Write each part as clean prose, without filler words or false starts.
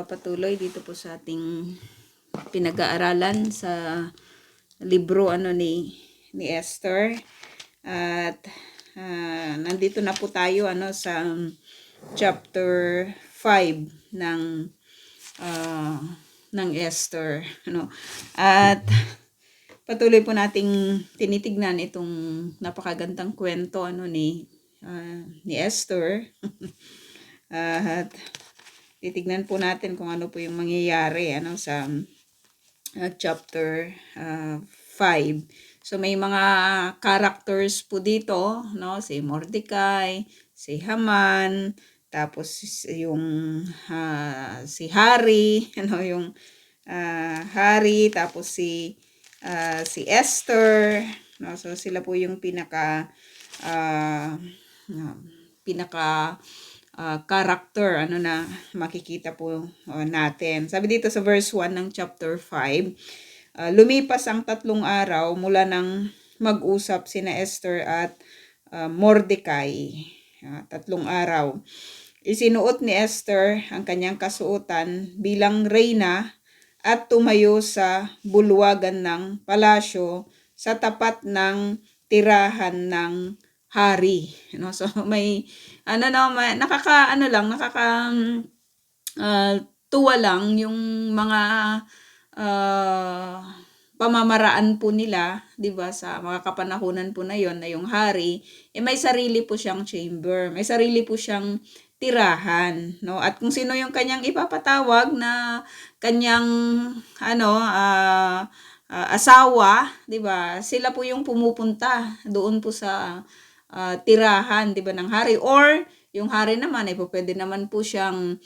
patuloy dito po sa ating pinag-aaralan sa libro ni Esther. At nandito na po tayo sa chapter 5 ng Esther, At patuloy po nating tinitignan itong napakagandang kwento ni Esther. At titignan po natin kung ano po yung mangyayari sa chapter 5. So may mga characters po dito, si Mordecai, si Haman, tapos yung si Hari, yung Hari, tapos si Esther, So sila po yung pinaka character na makikita po natin. Sabi dito sa verse 1 ng chapter 5, lumipas ang 3 araw mula nang mag-usap sina Esther at Mordecai. 3 araw. Isinuot ni Esther ang kanyang kasuotan bilang reyna at tumayo sa bulwagan ng palasyo sa tapat ng tirahan ng hari. So may tuwa lang yung mga pamamaraan po nila, 'di ba, sa mga kapanahunan po na yon, na yung hari may sarili po siyang chamber, may sarili po siyang tirahan, At kung sino yung kanyang ipapatawag na kanyang asawa, 'di ba? Sila po yung pumupunta doon po sa tirahan, 'di ba, ng hari, or yung hari naman ay pwede naman po siyang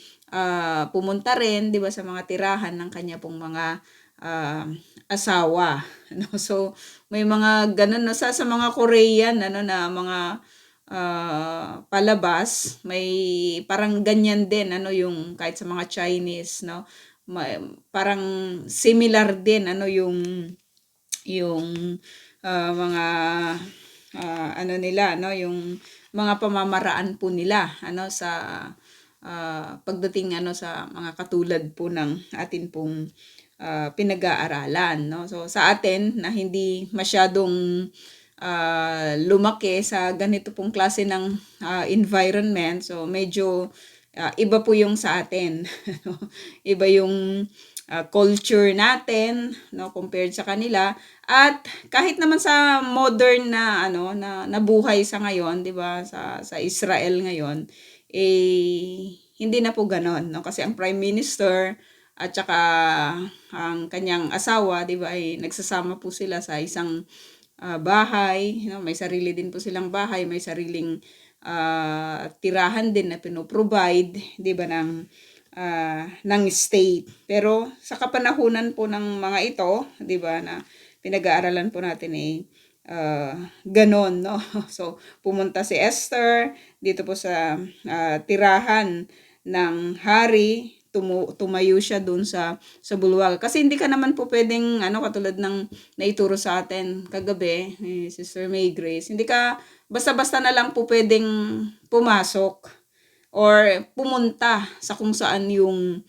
pumunta rin, 'di ba, sa mga tirahan ng kanya pong mga asawa, So may mga ganun sa mga Korean na mga palabas, may parang ganyan din yung kahit sa mga Chinese, parang similar din yung mga nila, yung mga pamamaraan po nila sa pagdating sa mga katulad po ng atin pong pinag-aaralan, So sa atin na hindi masyadong lumaki sa ganito pong klase ng environment, so medyo iba po yung sa atin. Iba yung culture natin, compared sa kanila. At kahit naman sa modern na nabuhay sa ngayon, 'di ba, sa Israel ngayon, hindi na po ganoon, kasi ang Prime Minister at saka ang kanyang asawa, 'di ba, ay nagsasama po sila sa isang bahay, may sarili din po silang bahay, may sariling tirahan din na pinoprovide, 'di ba, ng state. Pero sa kapanahunan po ng mga ito, 'di ba, na pinag-aaralan po natin ganon, So pumunta si Esther dito po sa tirahan ng hari, tumayo siya doon sa bulwag. Kasi hindi ka naman po pwedeng katulad ng naituro sa atin kagabi Sister May Grace, hindi ka basta-basta na lang po pwedeng pumasok or pumunta sa kung saan yung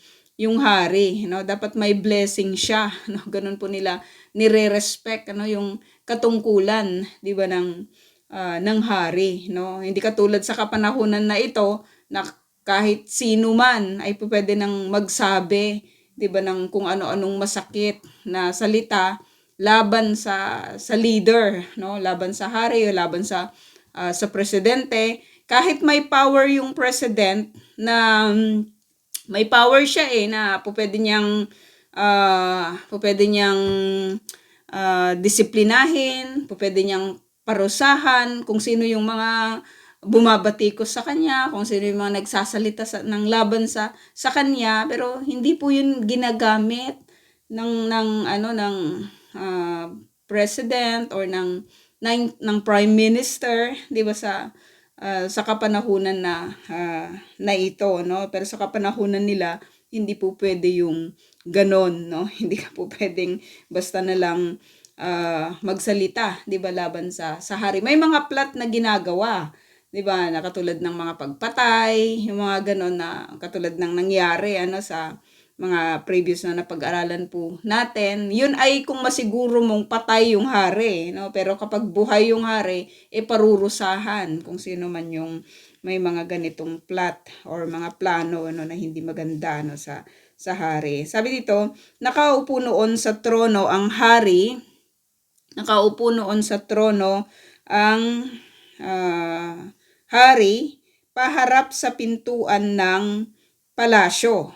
hari, dapat may blessing siya, ganun po nila nire-respect yung katungkulan, 'di ba, ng hari, Hindi katulad sa kapanahunan na ito na kahit sino man ay pwede nang magsabi, 'di ba, ng kung ano-anong masakit na salita laban sa leader, laban sa hari o laban sa presidente. Kahit may power yung president, na may power siya na pwede niyang disiplinahin, pwede niyang parusahan kung sino yung mga bumabatikos sa kanya, kung sino yung mga nagsasalita ng laban sa kanya, pero hindi po yun ginagamit ng president or ng prime minister, 'di ba, sa kapanahunan na ito, Pero sa kapanahunan nila hindi po pwede yung ganon, Hindi ka po pwedeng basta na lang magsalita, 'di ba, laban sa hari. May mga plot na ginagawa, 'di ba, na katulad ng mga pagpatay, yung mga ganon na katulad ng nangyari sa mga previous na napag-aralan po natin, yun ay kung masiguro mong patay yung hari, no? Pero kapag buhay yung hari, parurusahan kung sino man yung may mga ganitong plot or mga plano ano na hindi maganda no sa hari. Sabi dito, nakaupo noon sa trono ang hari, nakaupo noon sa trono ang hari paharap sa pintuan ng palasyo.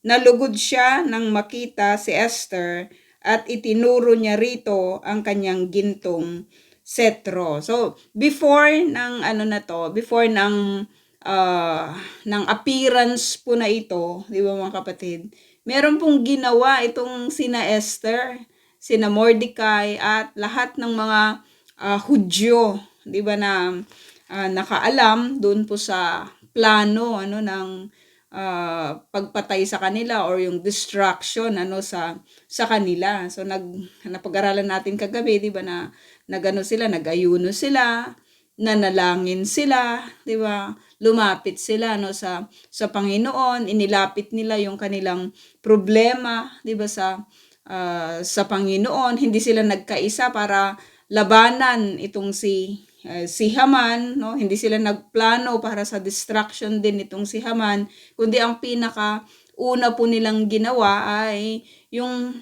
Nalugod siya nang makita si Esther at itinuro niya rito ang kanyang gintong setro. So, before ng ng appearance po na ito, di ba mga kapatid, meron pong ginawa itong sina Esther, sina Mordecai at lahat ng mga Hudyo, di ba na nakaalam doon po sa plano ng pagpatay sa kanila or yung destruction sa kanila. So napag-aralan natin kagabi, 'di ba, na nagano sila, nag-ayuno sila, nanalangin sila, 'di ba? Lumapit sila sa Panginoon, inilapit nila yung kanilang problema, 'di ba, sa Panginoon. Hindi sila nagkaisa para labanan itong si Haman, no? Hindi sila nagplano para sa destruction din itong si Haman, kundi ang pinaka una po nilang ginawa ay yung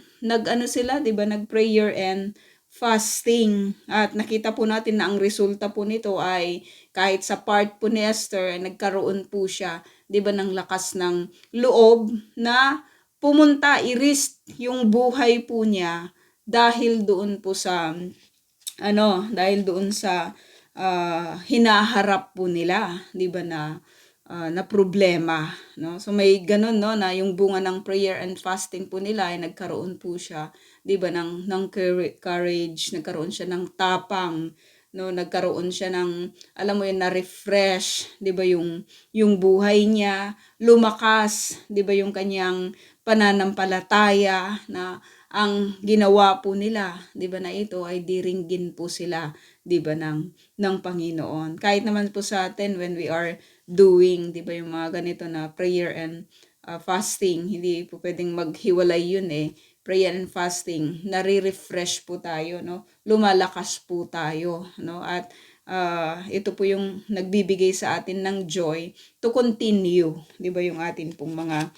sila, 'di ba, nag-prayer and fasting. At nakita po natin na ang resulta po nito ay kahit sa part po ni Esther, nagkaroon po siya, 'di ba, ng lakas ng loob na pumunta, i-risk yung buhay po niya dahil doon po sa hinaharap po nila, 'di ba, na problema, no? So may ganun, no, na yung bunga ng prayer and fasting po nila ay nagkaroon po siya, 'di ba, ng courage, nagkaroon siya ng tapang, no, nagkaroon siya ng, alam mo yun, na refresh, 'di ba, yung buhay niya, lumakas, 'di ba, yung kanyang pananampalataya na ang ginawa po nila, 'di ba, na ito ay diringgin po sila, 'di ba, ng Panginoon. Kahit naman po sa atin when we are doing, 'di ba, yung mga ganito na prayer and fasting, hindi po pwedeng maghiwalay yun prayer and fasting, nare-refresh po tayo, no? Lumalakas po tayo, no? At ito po yung nagbibigay sa atin ng joy to continue, 'di ba, yung atin pong mga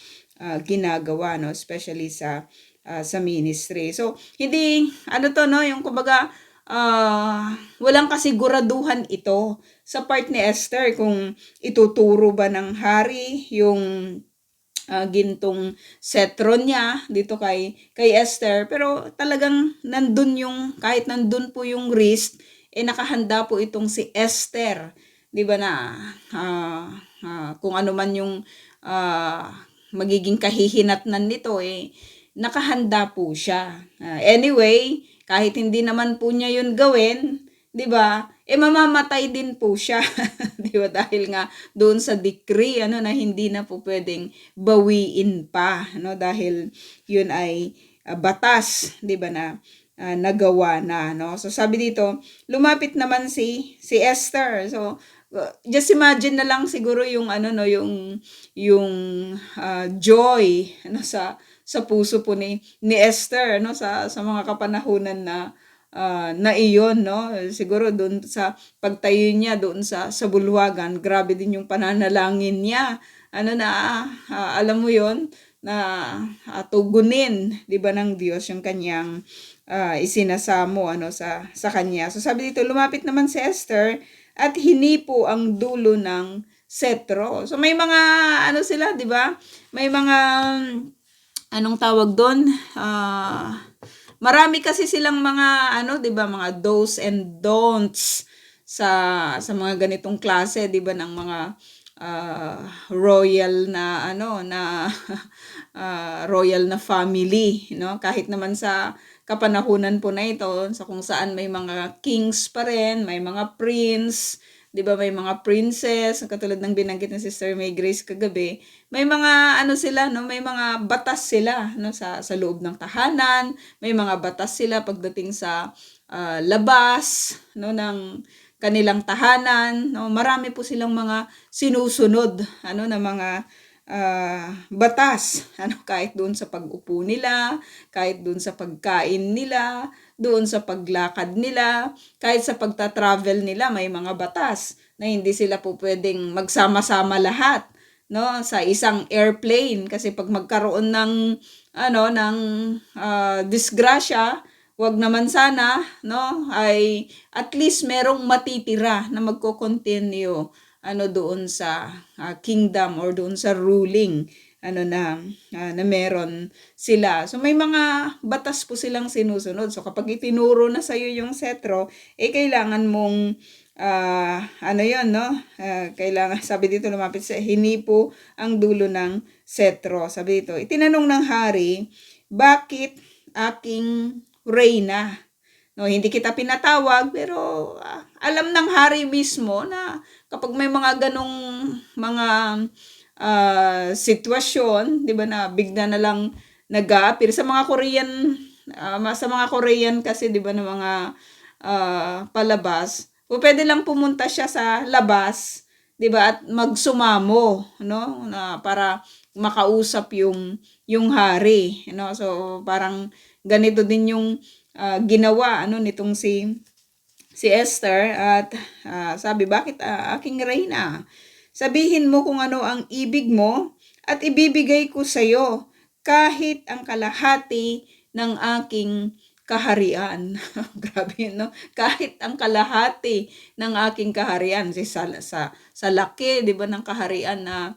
ginagawa, no, especially sa ministry. So hindi yung kumbaga walang kasiguraduhan ito sa part ni Esther kung ituturo ba ng hari yung gintong setro niya dito kay Esther, pero talagang kahit nandun po yung risk, nakahanda po itong si Esther, 'di ba, na kung ano man yung magiging kahihinatnan nito, nakahanda po siya. Anyway, kahit hindi naman po niya yun gawin, 'di ba, mamamatay din po siya. 'Di ba, dahil nga doon sa decree na hindi na po pwedeng bawiin pa, dahil yun ay batas, 'di ba, na nagawa na, no? So sabi dito, lumapit naman si Esther. So just imagine na lang siguro yung yung joy sa puso po ni Esther, sa mga kapanahunan na iyon, no? Siguro doon sa pagtayo niya doon sa bulwagan, grabe din yung pananalangin niya, alam mo yon, na tugunin, 'di ba, ng Diyos yung kanyang isinasamo sa kanya. So sabi dito, lumapit naman si Esther at hinipo ang dulo ng setro. So may mga sila, 'di ba? May mga anong tawag doon? Marami kasi silang mga 'di ba, mga do's and don'ts sa mga ganitong klase, 'di ba, ng mga royal na royal na family, no? Kahit naman sa kapanahunan po na ito, sa kung saan may mga kings pa rin, may mga prince, 'di ba, may mga princess, katulad ng binanggit ni Sister May Grace kagabi, may mga sila, no, may mga batas sila, no, sa loob ng tahanan, may mga batas sila pagdating sa labas, no, ng kanilang tahanan, no. Marami po silang mga sinusunod na mga batas. Kahit doon sa pag-upo nila, kahit doon sa pagkain nila, doon sa paglakad nila, kahit sa pagta-travel nila may mga batas na hindi sila po pwedeng magsama-sama lahat, no, sa isang airplane, kasi pag magkaroon ng disgrasya, wag naman sana, no, ay at least merong matitira na magko-continue doon sa kingdom or doon sa ruling na meron sila. So may mga batas po silang sinusunod. So kapag itinuro na sa iyo yung setro, kailangan mong yun, no? Kailangan, sabi dito, lumapit sa hinipo ang dulo ng setro. Sabi dito, itinanong ng hari, bakit aking reyna? No, hindi kita pinatawag, pero alam ng hari mismo na kapag may mga ganong mga sitwasyon, 'di ba, na bigla na lang nag-a-appear sa mga Korean kasi, 'di ba, na mga palabas. O pwede lang pumunta siya sa labas, 'di ba, at magsumamo, no, na para makausap yung hari, no. So parang ganito din yung ginawa nitong si Esther, at sabi, bakit aking reyna? Sabihin mo kung ano ang ibig mo at ibibigay ko sa iyo kahit ang kalahati ng aking kaharian. Grabe, no? Kahit ang kalahati ng aking kaharian. Sa laki, 'di ba, ng kaharian na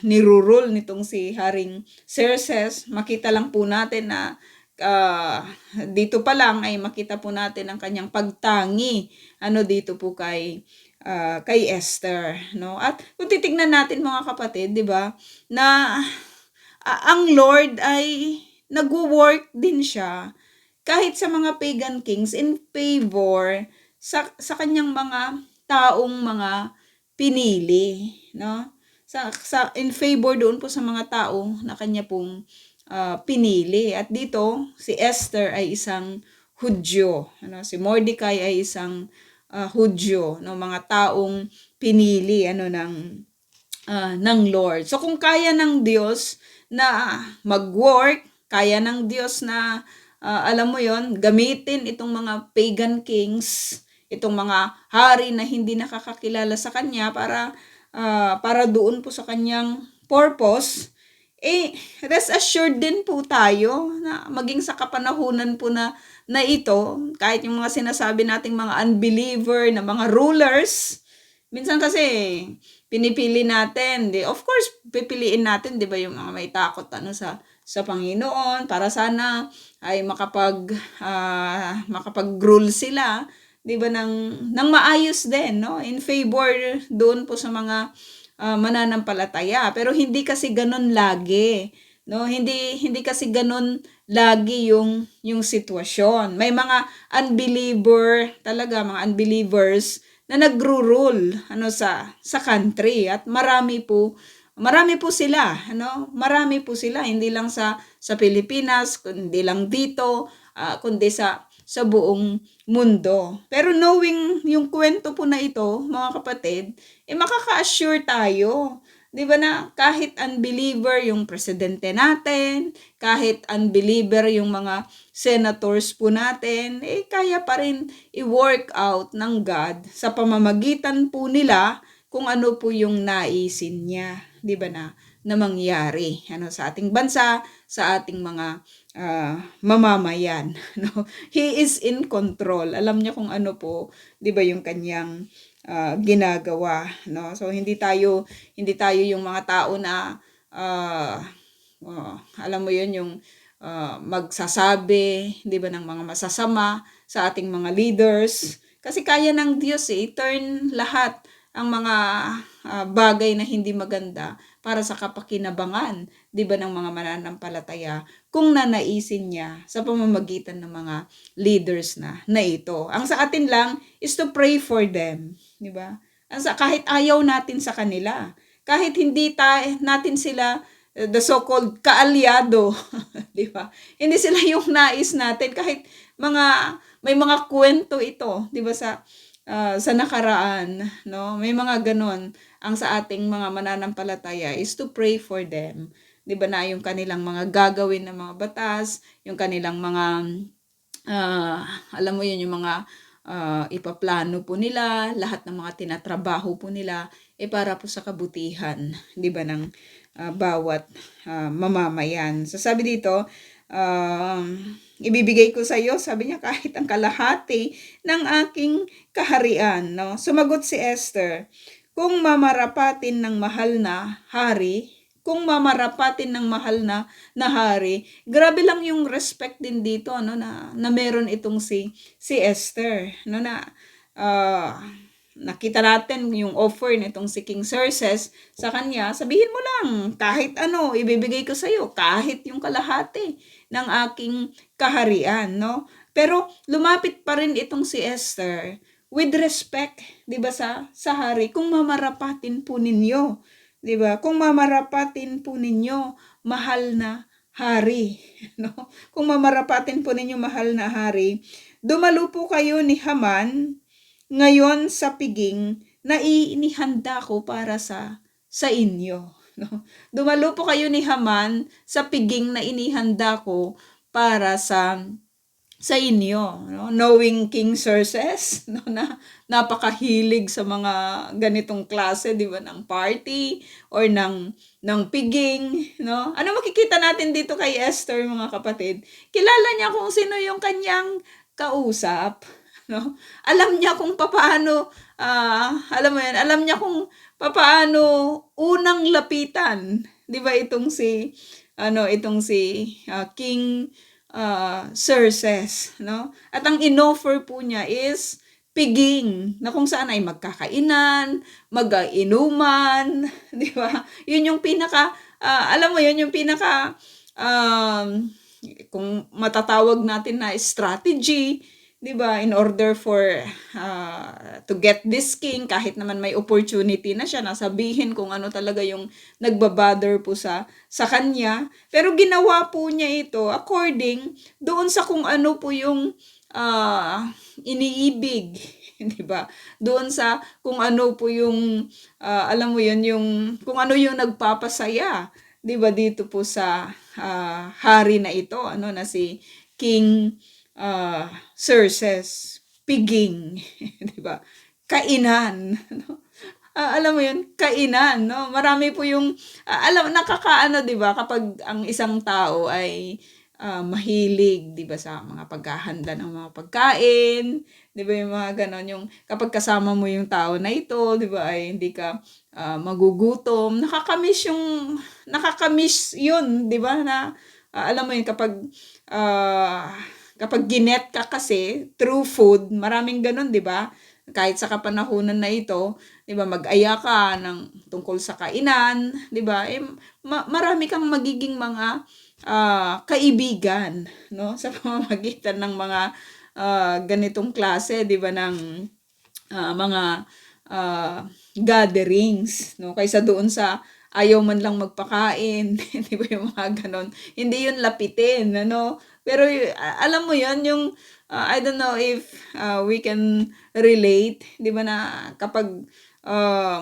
nirurule nitong si Haring Xerxes, makita lang po natin na dito pa lang ay makita po natin ang kanyang pagtangi dito po kay Esther, no? At kung titingnan natin, mga kapatid, 'di ba, na ang Lord ay nagwo-work din siya kahit sa mga pagan kings in favor sa kanyang mga taong mga pinili, no? In favor doon po sa mga tao na kanya pong pinili. At dito si Esther ay isang Hudyo, si Mordecai ay isang Hudyo, no, mga taong pinili ng Lord. So kung kaya ng Diyos na mag-work, kaya ng Diyos na alam mo yon, gamitin itong mga pagan kings, itong mga hari na hindi nakakakilala sa kanya para doon po sa kanyang purpose, rest assured din po tayo na maging sa kapanahunan po na ito, kahit yung mga sinasabi nating mga unbeliever na mga rulers, minsan kasi pinipili natin, of course pipiliin natin, 'di ba, yung mga may takot sa Panginoon para sana ay makapag-rule sila, 'di ba, ng maayos din, no, in favor doon po sa mga mananampalataya. Pero hindi kasi ganun lagi, no? Hindi kasi ganun lagi yung sitwasyon. May mga mga unbelievers na nagro-rule sa country, at marami po sila, marami po sila, hindi lang sa Pilipinas, kundi lang dito, kundi sa buong mundo. Pero knowing yung kwento po na ito, mga kapatid, makaka-assure tayo, 'di ba, na kahit unbeliever yung presidente natin, kahit unbeliever yung mga senators po natin, kaya pa rin i-work out ng God sa pamamagitan po nila kung ano po yung naisin niya, 'di ba, na mangyari sa ating bansa, sa ating mga mamamayan, no? He is in control. Alam niya kung ano po, 'di ba, yung kanyang ginagawa, no? So hindi tayo yung mga tao na alam mo yun, yung magsasabi, 'di ba, ng mga masasama sa ating mga leaders, kasi kaya ng Diyos i-turn lahat ang mga bagay na hindi maganda para sa kapakinabangan, 'di ba, ng mga mananampalataya kung nanaisin niya sa pamamagitan ng mga leaders na ito. Ang sa atin lang is to pray for them, 'di ba? Kahit ayaw natin sa kanila, kahit hindi natin sila the so-called kaalyado, 'di ba? Hindi sila yung nais natin, kahit may mga kwento ito, 'di ba, sa nakaraan, no? May mga gano'n. Ang sa ating mga mananampalataya is to pray for them. 'Di ba na yung kanilang mga gagawin na mga batas, yung kanilang mga alam mo yun, yung mga ipaplano po nila, lahat ng mga tinatrabaho po nila, para po sa kabutihan, 'di ba, ng bawat mamamayan. So sabi dito, um, ibibigay ko sa iyo, sabi niya, kahit ang kalahati ng aking kaharian, no? Sumagot si Esther, kung mamarapatin ng mahal na hari, kung mamarapatin ng mahal na hari, grabe lang yung respect din dito, no, na meron itong si Esther, no, na uh, nakita natin yung offer nitong si King Xerxes sa kanya. Sabihin mo lang, kahit ano, ibibigay ko sa iyo, kahit yung kalahati ng aking kaharian, no? Pero lumapit pa rin itong si Esther with respect, 'di ba, sa hari, kung mamarapatin po ninyo, 'di ba? Kung mamarapatin po ninyo, mahal na hari, no? Kung mamarapatin po ninyo, mahal na hari, dumalo po kayo ni Haman ngayon sa piging na inihanda ko para sa inyo, no? Dumalo po kayo ni Haman sa piging na inihanda ko para sa inyo, no? Knowing King Xerxes, no, na napakahilig sa mga ganitong klase, 'di ba, ng party or ng piging, no? Ano makikita natin dito kay Esther, mga kapatid? Kilala niya kung sino yung kanyang kausap, no? Alam niya kung papaano, alam mo 'yan, alam niya kung papaano unang lapitan, 'di ba, itong si King Xerxes, no? At ang inoffer po niya is piging, na kung saan ay magkakainan, mag-inuman, 'di ba? Yun yung pinaka, alam mo yun, yung pinaka, kung matatawag natin na strategy, 'di ba, in order for to get this king, kahit naman may opportunity na siya, nasabihin kung ano talaga yung nagbabother po sa kanya. Pero ginawa po niya ito according doon sa kung ano po yung iniibig, 'di ba? Doon sa kung ano po yung alam mo yun, yung kung ano yung nagpapasaya, 'di ba, dito po sa hari na ito, ano, na si King Xerxes. Piging, 'di ba? Kainan, no? Alam mo 'yun, kainan, no? Marami po yung alam, nakakaano, 'di ba, kapag ang isang tao ay mahilig, 'di ba, sa mga paghahanda ng mga pagkain, 'di ba, yung mga gano'n, yung kapag kasama mo yung tao na ito, 'di ba, ay hindi ka magugutom. Nakakamiss 'yun, 'di ba, na alam mo 'yun, kapag ginet ka kasi through food, maraming gano'n, 'di ba? Kahit sa kapanahunan na ito, 'di ba, mag-aya ka ng tungkol sa kainan, 'di ba? Marami kang magiging mga kaibigan, no? Sa pamamagitan ng mga ganitong klase, 'di ba, ng mga gatherings, no? Kaysa doon sa ayaw man lang magpakain, 'di ba, yung mga ganon. Hindi yun lapitin, ano? Pero alam mo yun, yung I don't know if we can relate, 'di ba, na kapag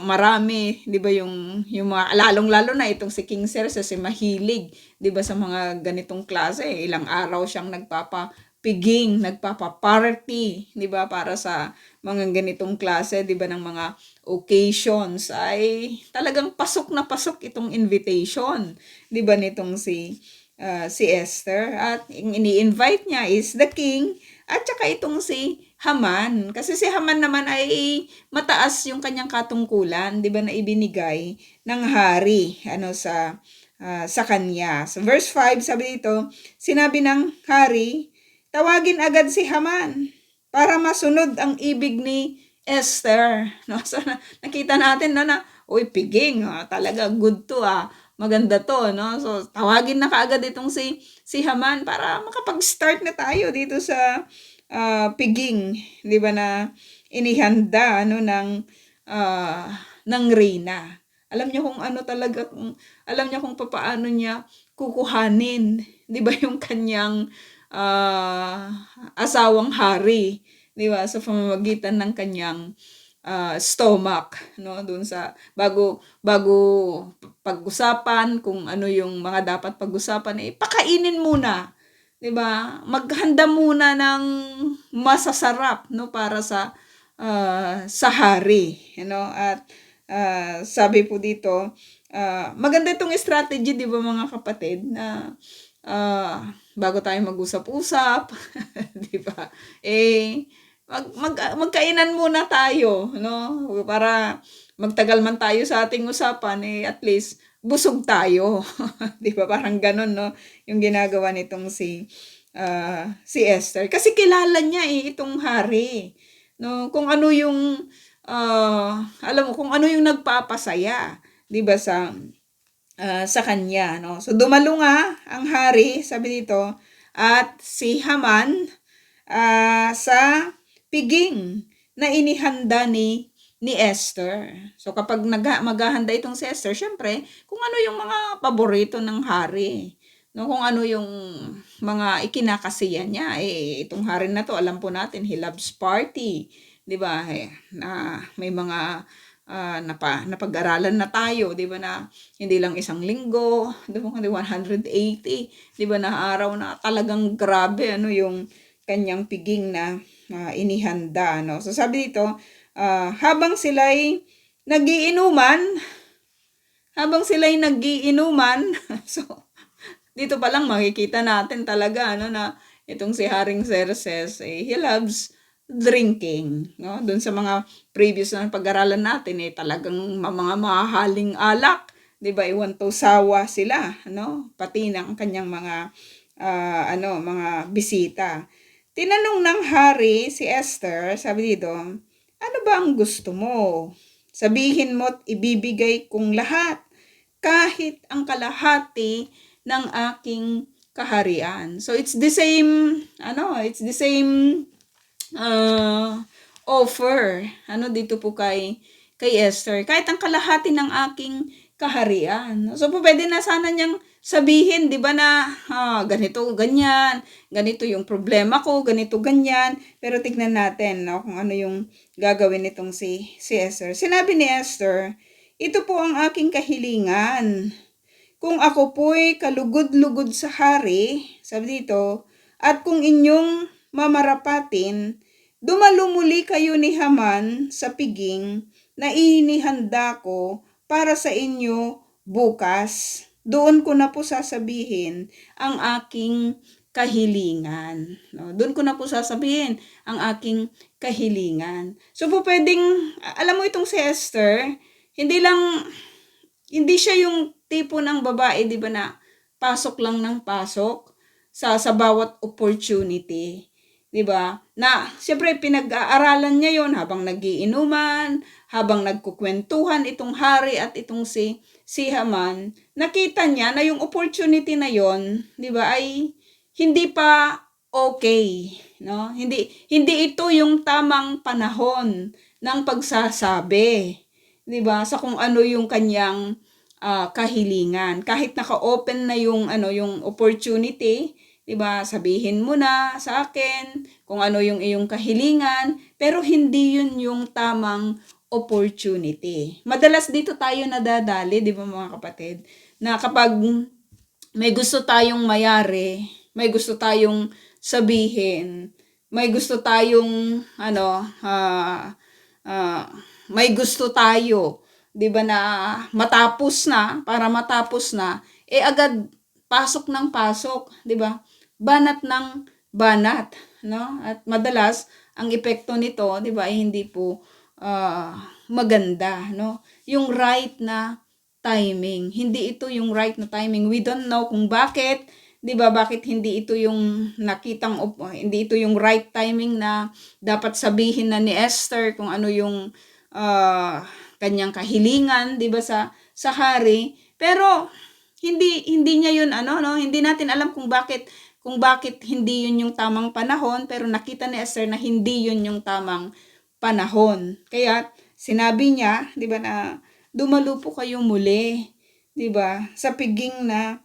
marami, 'di ba, yung mga lalong-lalo na itong si King Xerxes, mahilig, 'di ba, sa mga ganitong klase. Ilang araw siyang nagpapapiging, nagpapa-party, 'di ba, para sa mga ganitong klase, 'di ba, ng mga occasions, ay talagang pasok na pasok itong invitation, 'di ba, nitong si Esther, at ini-invite niya is the king at saka itong si Haman. Kasi si Haman naman ay mataas yung kanyang katungkulan, 'di ba, na ibinigay ng hari ano sa kanya. So verse 5, sabi dito, sinabi ng hari, tawagin agad si Haman para masunod ang ibig ni Esther, no? So nakita natin, no, na uy, piging, talaga good to, maganda to, no? So tawagin na kaagad itong si Haman para makapag-start na tayo dito sa piging, 'di ba, na inihanda ano ng reyna. Alam niyo kung ano talaga, alam niya kung papaano niya kukuhanin, 'di ba, yung kanyang asawang hari, 'di ba? Sa pamamagitan ng kanyang stomach, no? Doon sa bago pag-usapan kung ano yung mga dapat pag-usapan, pakainin muna, 'di ba? Maghanda muna ng masasarap, no, para sa hari, at sabi po dito, maganda itong strategy, 'di ba mga kapatid, na bago tayo mag-usap-usap, 'di ba? Magkainan muna tayo, no? Para magtagal man tayo sa ating usapan, at least busog tayo. 'Di ba? Parang ganun, no? Yung ginagawa nitong si Esther. Kasi kilala niya itong hari. No? Kung ano yung, alam mo, kung ano yung nagpapasaya, 'di ba, sa kanya, no? So dumalo nga ang hari, sabi dito, at si Haman sa piging na inihanda ni Esther. So kapag maghahanda itong si Esther, syempre, kung ano yung mga paborito ng hari, no, kung ano yung mga ikinakasiya niya, itong hari na to, alam po natin, he loves party, 'di ba? Na may mga napag-aralan na tayo, 'di ba, na hindi lang isang linggo, 'di ba, kundi 180, 'di ba, na araw na talagang grabe yung kanyang piging na inihanda, no. So sabi dito, habang sila'y nagiinuman, so dito pa lang makikita natin talaga, na itong si Haring Xerxes, he loves drinking, no? Doon sa mga previous na pag-aralan natin, talagang mga mahahaling alak, 'di ba? Iwan to sawa sila, no? Pati ng kanyang mga mga bisita. Tinanong ng hari si Esther, sabi dito, ano ba ang gusto mo? Sabihin mo't ibibigay kong lahat, kahit ang kalahati ng aking kaharian. So it's the same offer dito po kay Esther, kahit ang kalahati ng aking kaharian. So pwede na sana niyang sabihin, 'di ba, na ganito, ganyan, ganito yung problema ko, ganito, ganyan. Pero tignan natin, no, kung ano yung gagawin nitong si Esther. Sinabi ni Esther, ito po ang aking kahilingan. Kung ako po'y kalugod-lugod sa hari, sabi dito, at kung inyong mamarapatin, dumalo muli kayo ni Haman sa piging na inihanda ko para sa inyo bukas. Doon ko na po sasabihin ang aking kahilingan. No, doon ko na po sasabihin ang aking kahilingan. So po pwedeng, alam mo itong si Esther, hindi siya yung tipo ng babae, 'di ba, na pasok lang ng pasok sa bawat opportunity, 'di ba? Na siyempre pinag-aaralan niya 'yon habang nagiinuman, habang nagkukwentuhan itong hari at itong si Haman. Nakita niya na yung opportunity na 'yon, 'di ba, ay hindi pa okay, no? Hindi ito yung tamang panahon ng pagsasabi, 'di ba, sa kung ano yung kanyang kahilingan. Kahit naka-open na yung opportunity, 'di ba? Sabihin mo na sa akin kung ano yung iyong kahilingan, pero hindi yun yung tamang opportunity. Madalas dito tayo nadadali, 'di ba mga kapatid? Na kapag may gusto tayong mayari, may gusto tayong sabihin, may gusto tayong may gusto tayo, 'di ba, na para matapos na, agad pasok ng pasok, 'di ba? Banat ng banat, no? At madalas ang epekto nito, 'di ba, ay hindi po maganda, no? Yung right na timing. Hindi ito yung right na timing. We don't know kung bakit, 'di ba? Bakit hindi ito yung hindi ito yung right timing na dapat sabihin na ni Esther kung ano yung kanyang kahilingan, 'di ba, sa hari. Pero hindi niya 'yun no, hindi natin alam kung bakit hindi 'yun yung tamang panahon, pero nakita ni Esther na hindi 'yun yung tamang panahon. Kaya sinabi niya, 'di ba, na dumalo po kayo muli, 'di ba, sa piging na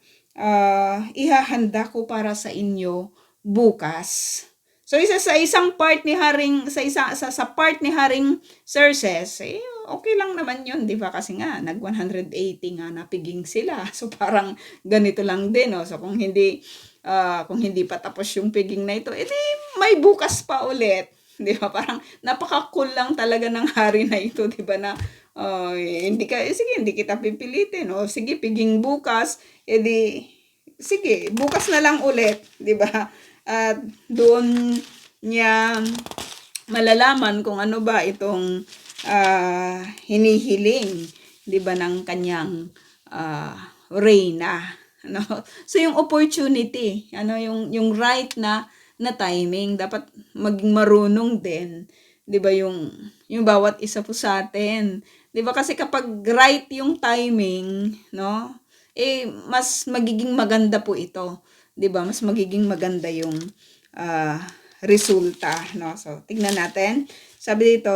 ihahanda ko para sa inyo bukas. So isa sa isang part ni Haring sa part ni Haring Xerxes, okay lang naman 'yun, 'di ba? Kasi nga nag 180 nga napiging sila. So parang ganito lang din, no. So kung hindi pa tapos yung piging na ito, edi may bukas pa ulit. 'Di ba? Parang napaka-cool lang talaga ng hari na ito, 'di ba, na sige, hindi kita pipilitin. O sige, piging bukas, edi sige, bukas na lang ulit, 'di ba? At doon niya malalaman kung ano ba itong hinihiling, 'di ba, ng kanyang reyna, ano? So yung opportunity, yung right na timing, dapat maging marunong din, 'di ba, yung bawat isa po sa atin. 'Di ba kasi kapag right yung timing, no? Mas magiging maganda po ito, 'di ba? Mas magiging maganda yung resulta, no? So tingnan natin. Sabi dito,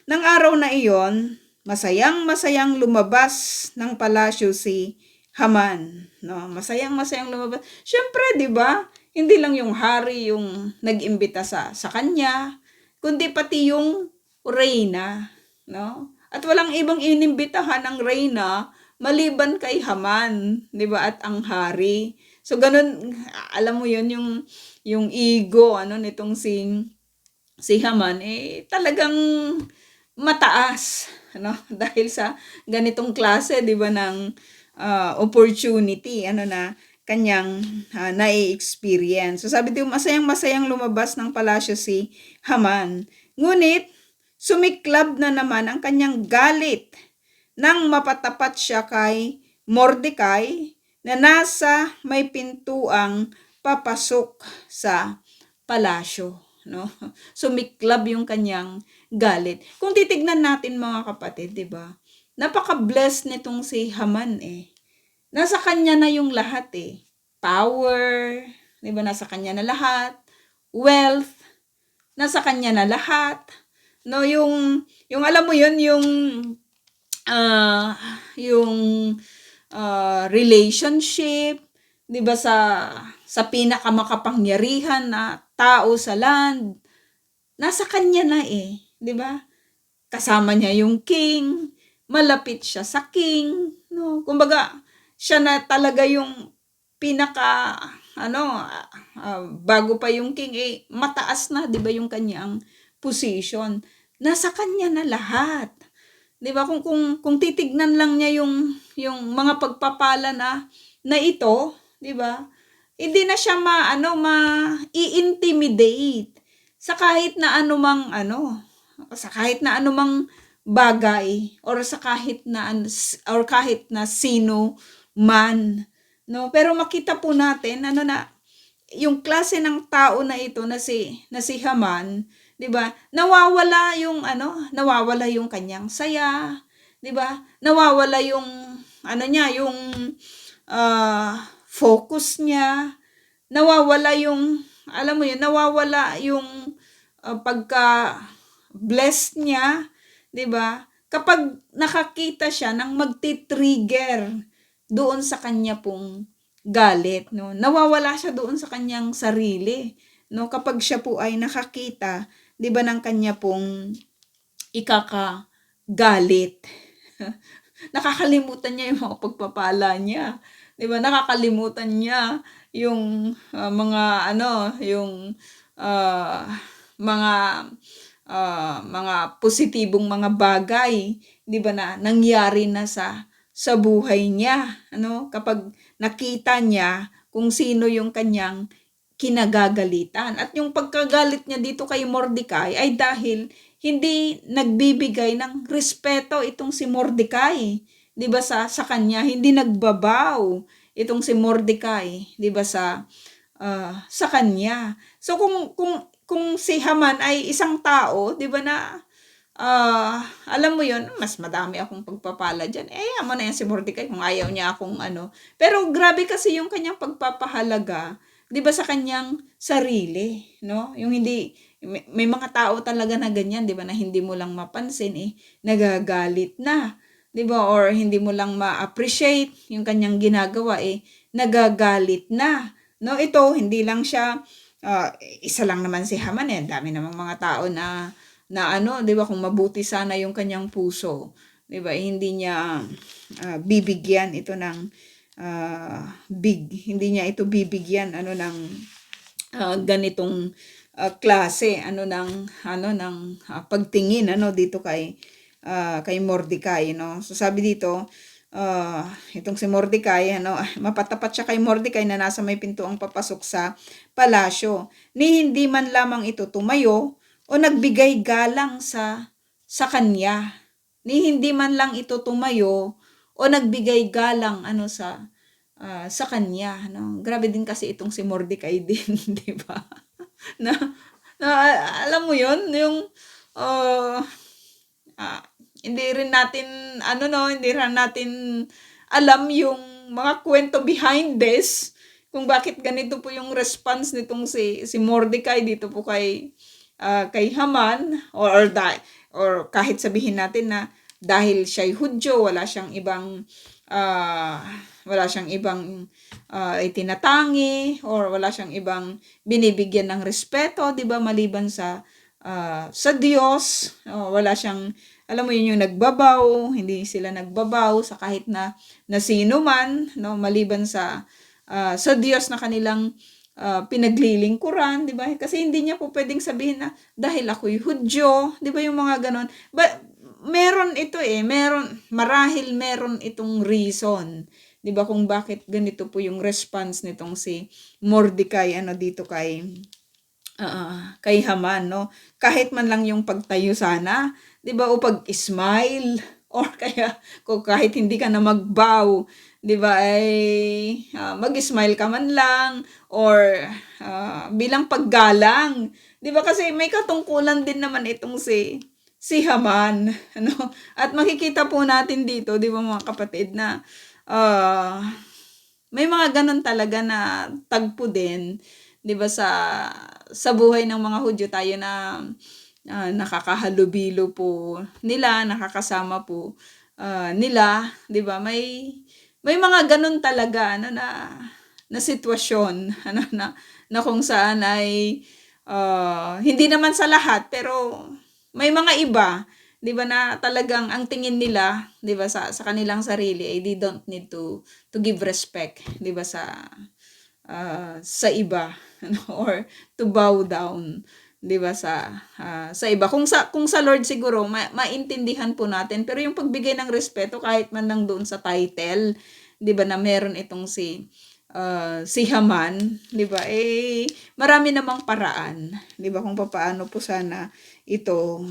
nang araw na iyon, masayang-masayang lumabas ng palasyo si Haman, no? Masayang-masayang lumabas. Syempre, 'di ba? Hindi lang yung hari yung nag-imbita sa kanya, kundi pati yung reyna, no? At walang ibang inimbitahan ng reyna maliban kay Haman, 'di ba? At ang hari. So ganun, alam mo 'yun, yung ego nitong si Haman, talagang mataas, ano? Dahil sa ganitong klase, 'di ba, ng opportunity na kanyang nai-experience. So sabi dito, masayang-masayang lumabas ng palasyo si Haman. Ngunit sumiklab na naman ang kanyang galit nang mapatapat siya kay Mordecai na nasa may pintuang papasok sa palasyo, no? Sumiklab yung kanyang galit. Kung titignan natin, mga kapatid, 'di ba? Napaka-blessed nitong si Haman. Nasa kanya na yung lahat. Power, 'di ba? Nasa kanya na lahat. Wealth, nasa kanya na lahat. No, yung alam mo 'yun, yung relationship, 'di ba, sa pinakamakapangyarihan na tao sa land, nasa kanya na 'di ba? Kasama niya yung king, malapit siya sa king, no? Kumbaga, siya na talaga yung pinaka bago pa yung king, mataas na, 'di ba, yung kanyang position. Nasa kanya na lahat. 'Di ba? Kung titignan lang niya yung mga pagpapala na ito, 'di ba? Hindi na siya i-intimidate sa kahit na anumang bagay or kahit na sino man, no? Pero makita po natin yung klase ng tao na ito na si Haman, 'di ba? Nawawala yung kanyang saya, 'di ba? Nawawala yung focus niya, nawawala yung pagka blessed niya, 'di ba? Kapag nakakita siya ng magti-trigger doon sa kanya pong galit, no? Nawawala siya doon sa kanyang sarili, no? Kapag siya po ay nakakita, 'di ba, ng kanya pong ikakagalit. Nakakalimutan niya yung mga pagpapala niya, 'di ba? Nakakalimutan niya yung mga positibong mga bagay, 'di ba, na nangyari na sa buhay niya, kapag nakita niya kung sino yung kanyang kinagagalitan. At yung pagkagalit niya dito kay Mordecai ay dahil hindi nagbibigay ng respeto itong si Mordecai, 'di ba, sa kanya, hindi nagbabaw itong si Mordecai, 'di ba, sa kanya. So kung si Haman ay isang tao, 'di ba, na alam mo 'yun, mas madami akong pagpapala diyan. Amo na yan si Mordecai kung ayaw niya akong Pero grabe kasi yung kanyang pagpapahalaga, 'di ba, sa kanyang sarili, no? Yung hindi may mga tao talaga na ganyan, 'di ba, na hindi mo lang mapansin nagagalit na, 'di ba? Or hindi mo lang ma-appreciate yung kanyang ginagawa, nagagalit na. No, ito hindi lang siya Isa lang naman si Haman eh. Ang dami namang mga tao na ano, 'di ba, kung mabuti sana yung kanyang puso, 'di ba, hindi niya bibigyan ito ng hindi niya ito bibigyan ano ng ganitong klase ng pagtingin ano dito kay Mordecai, no. So sabi dito, itong si Mordecai ano, mapatapat siya kay Mordecai na nasa may pintuang papasok sa palasyo, ni hindi man lamang ito tumayo o nagbigay galang sa kanya. Ni hindi man lang ito tumayo o nagbigay galang ano sa kanya, no. Grabe din kasi itong si Mordecai din, 'di ba? Na, na alam mo 'yun, yung uh, ah, hindi rin natin ano no, hindi rin natin alam yung mga kwento behind this kung bakit ganito po yung response nitong si Mordecai dito po kay Haman, or kahit sabihin natin na dahil siya'y Hudyo, ah, wala siyang ibang itinatangi, or wala siyang ibang binibigyan ng respeto, 'di ba, maliban sa Diyos. Wala siyang, alam mo yun, yung nagbabaw, hindi sila nagbabaw sa kahit na sino man, no, maliban sa Diyos na kanilang pinaglilingkuran, 'di ba? Kasi hindi niya po pwedeng sabihin na dahil ako'y Hudyo, 'di ba, yung mga ganon. But meron ito marahil meron itong reason, 'di ba, kung bakit ganito po yung response nitong si Mordecai ano dito kay Haman, no? Kahit man lang yung pagtayo sana, 'di ba, o pag-smile, or kaya kung kahit hindi ka na magbow, 'di ba, ay mag-smile ka man lang, or bilang paggalang, 'di ba, kasi may katungkulan din naman itong si Haman, ano? At makikita po natin dito, 'di ba mga kapatid, na may mga ganun talaga na tagpo din, 'di ba, sa buhay ng mga Hudyo, tayo na nakakahalubilo po nila, nakakasama po nila, 'di ba? May mga ganun talaga ano na sitwasyon ano na kung saan ay hindi naman sa lahat, pero may mga iba, 'di ba, na talagang ang tingin nila, 'di ba, sa kanilang sarili ay they don't need to give respect, 'di ba, sa iba ano, or to bow down, 'di ba, sa iba. Kung sa Lord siguro maintindihan po natin, pero yung pagbigay ng respeto kahit man lang doon sa title, 'di ba, na meron itong si Haman, 'di ba? Marami namang paraan, 'di ba, kung paano po sana ito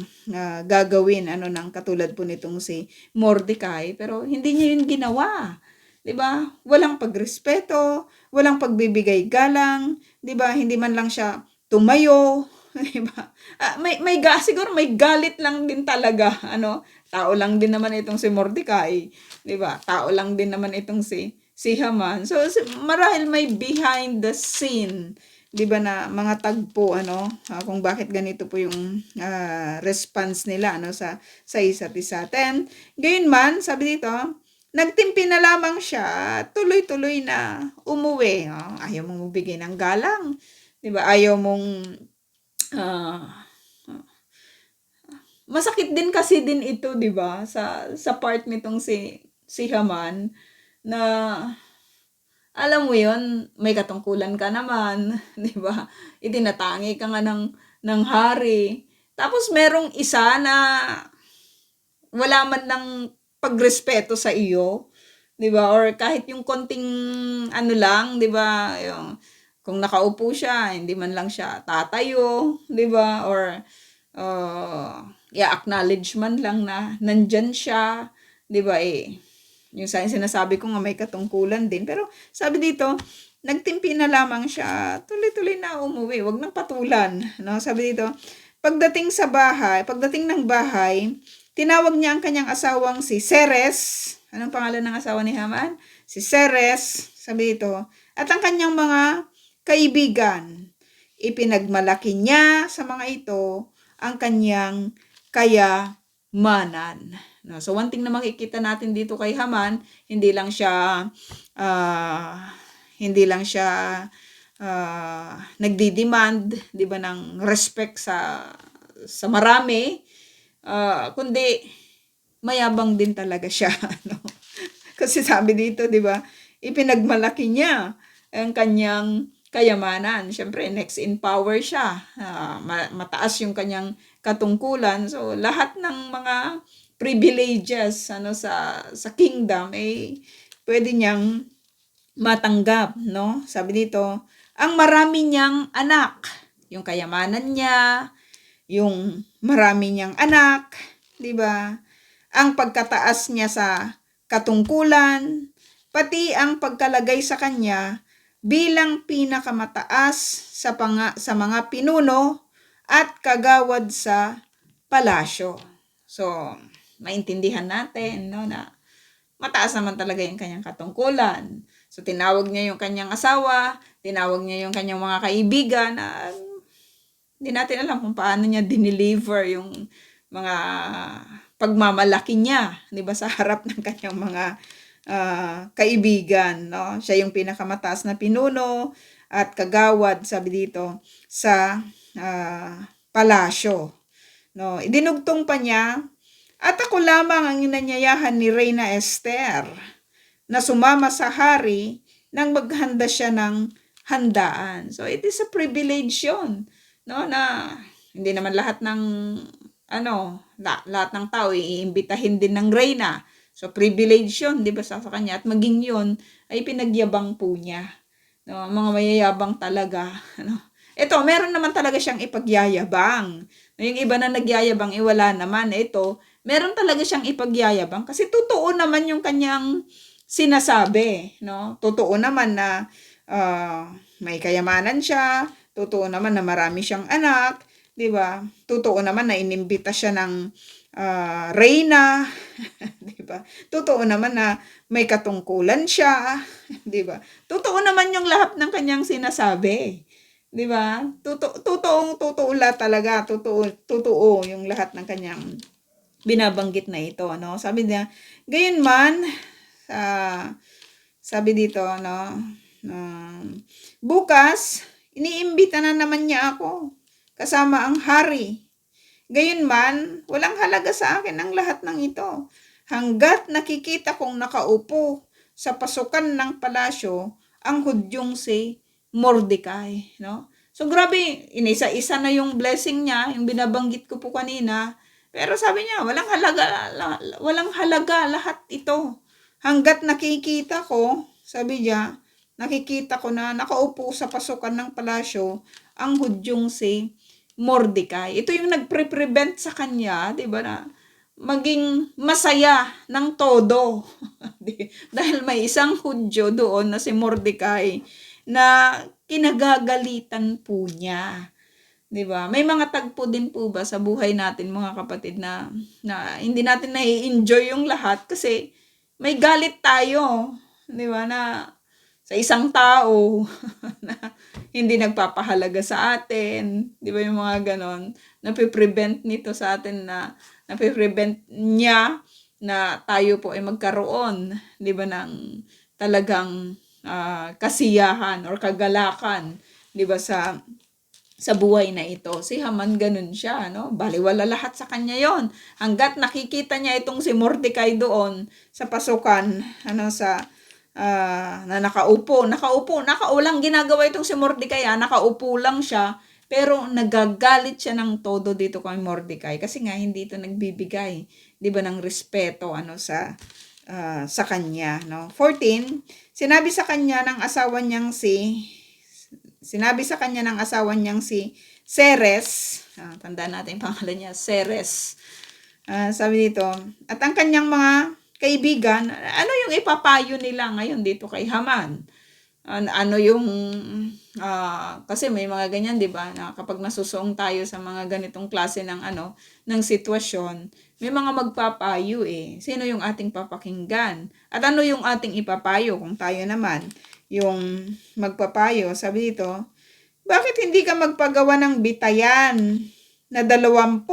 gagawin ano ng katulad po nitong si Mordecai, pero hindi niya 'yun ginawa. 'Di ba? Walang pagrespeto, walang pagbibigay galang, 'di ba? Hindi man lang siya tumayo, 'di ba? Siguro may galit lang din talaga, ano? Tao lang din naman itong si Mordecai, 'di ba? Tao lang din naman itong si Haman. So marahil may behind the scene, 'di ba, na mga tagpo ano, kung bakit ganito po yung response nila ano sa isa't isa. Then gayunman, sabi dito, nagtimpi na lamang siya, tuloy-tuloy na umuwi. Ayaw mong bigay ng galang, 'di ba? Ayaw mong masakit din kasi din ito, 'di ba? Sa part nitong si Haman, na alam mo 'yon, may katungkulan ka naman, 'di ba? Itinatangi ka nga ng hari. Tapos merong isa na wala man lang pagrespeto sa iyo, 'di ba? Or kahit yung konting ano lang, 'di ba? Yung kung nakaupo siya, hindi man lang siya tatayo, 'di ba? Or i-acknowledge man lang na nandyan siya, 'di ba? Yung sinasabi ko nga may katungkulan din. Pero sabi dito, nagtimpi na lamang siya, tuloy-tuloy na umuwi, wag nang patulan, no? Sabi dito, pagdating ng bahay, tinawag niya ang kanyang asawang si Ceres. Anong pangalan ng asawa ni Haman? Si Ceres, sabi dito, at ang kanyang mga kaibigan. Ipinagmalaki niya sa mga ito ang kanyang kayamanan. No, so one thing na makikita natin dito kay Haman, hindi lang siya nagdi-demand, 'di ba, ng respect sa marami, kundi mayabang din talaga siya, ano. Kasi sabi dito, 'di ba, ipinagmalaki niya ang kanyang kayamanan. Siyempre, next in power siya. Mataas yung kanyang katungkulan. So, lahat ng mga privileges ano sa kingdom pwede niyang matanggap, no? Sabi dito, ang marami niyang anak, yung kayamanan niya, yung marami niyang anak, 'di ba? Ang pagkataas niya sa katungkulan, pati ang pagkalagay sa kanya bilang pinakamataas sa mga pinuno at kagawad sa palasyo. So, maintindihan natin, no, na mataas naman talaga yung kanyang katungkulan. So, tinawag niya yung kanyang asawa, tinawag niya yung kanyang mga kaibigan na hindi natin alam kung paano niya dineliver yung mga pagmamalaki niya, 'di ba, sa harap ng kanyang mga kaibigan, no? Siya yung pinakamataas na pinuno at kagawad, sabi dito, sa palasyo, no? Idinugtong pa niya, at ako lamang ang inanyayahan ni Reyna Esther na sumama sa hari nang maghanda siya ng handaan. So, it is a privilege yun, no, na hindi naman lahat ng lahat ng tao iimbitahin din ng reyna. So, privilege yun, di ba, sa kanya. At maging yun ay pinagyabang po niya. No, mga mayayabang talaga. Ano. Ito, meron naman talaga siyang ipagyayabang. Yung iba na nagyayabang, wala naman. Ito, meron talaga siyang ipagyayabang kasi totoo naman yung kanyang sinasabi, no? Totoo naman na may kayamanan siya, totoo naman na marami siyang anak, 'di ba? Totoo naman na inimbita siya ng reyna, 'di ba? Totoo naman na may katungkulan siya, 'di ba? Totoo naman yung lahat ng kanyang sinasabi. 'Di ba? Totoo talaga, totoo yung lahat ng kanyang binabanggit na ito, no? Sabi niya, gayunman, sabi dito, no, bukas, iniimbita na naman niya ako, kasama ang hari. Gayunman, walang halaga sa akin ang lahat ng ito. Hanggat nakikita kong nakaupo sa pasukan ng palasyo, ang Hudyong si Mordecai, no? So, grabe, inisa-isa na yung blessing niya, yung binabanggit ko po kanina. Pero sabi niya, walang halaga lahat ito. Hanggat nakikita ko, sabi niya, nakikita ko na nakaupo sa pasukan ng palasyo ang Hudyong si Mordecai. Ito yung nagpre-prevent sa kanya, 'di ba, na maging masaya ng todo. Dahil may isang Hudyo doon na si Mordecai na kinagagalitan po niya. 'Di ba? May mga tagpo din po ba sa buhay natin, mga kapatid, na hindi natin nai-enjoy yung lahat kasi may galit tayo, 'di ba? Na sa isang tao na hindi nagpapahalaga sa atin, 'di ba, yung mga ganon, nape-prevent nito sa atin, na nape-prevent niya na tayo po ay magkaroon, 'di ba, ng talagang kasiyahan or kagalakan, 'di ba, sa buhay na ito. Si Haman ganun siya, no? Baliwala lahat sa kanya yon. Hanggat nakikita niya itong si Mordecai doon sa pasukan, na nakaulang ginagawa itong si Mordecai, nakaupo lang siya, pero nagagalit siya ng todo dito kay Mordecai kasi nga hindi ito nagbibigay, 'di ba, ng respeto sa kanya, no? 14, sinabi sa kanya ng asawa niyang si Ceres, tandaan natin yung pangalan niya, Ceres. Sabi dito, at ang kanyang mga kaibigan, ano yung ipapayo nila ngayon dito kay Haman? Ano yung, kasi may mga ganyan, di ba, na kapag nasusuong tayo sa mga ganitong klase ng sitwasyon, may mga magpapayo Sino yung ating papakinggan? At ano yung ating ipapayo kung tayo naman yung magpapayo? Sabi dito, bakit hindi ka magpagawa ng bitayan na 22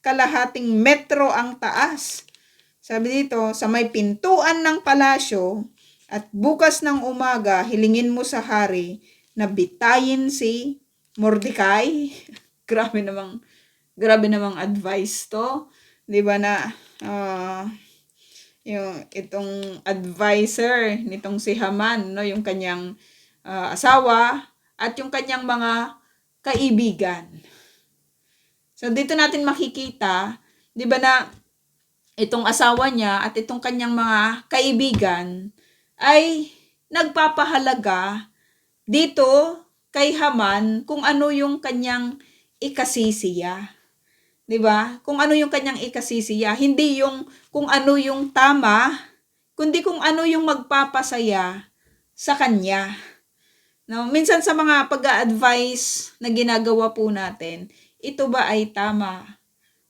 kalahating metro ang taas? Sabi dito, sa may pintuan ng palasyo, at bukas ng umaga, hilingin mo sa hari na bitayin si Mordecai. Grabe namang advice to. 'Di ba na yung itong advisor nitong si Haman, no, yung kanyang asawa at yung kanyang mga kaibigan. So dito natin makikita, 'di ba na itong asawa niya at itong kanyang mga kaibigan ay nagpapahalaga dito kay Haman kung ano yung kanyang ikasisiya. 'Di ba? Kung ano yung kanyang ikasisiya, hindi yung kung ano yung tama, kundi kung ano yung magpapasaya sa kanya. No, minsan sa mga pag-a-advise na ginagawa po natin, ito ba ay tama?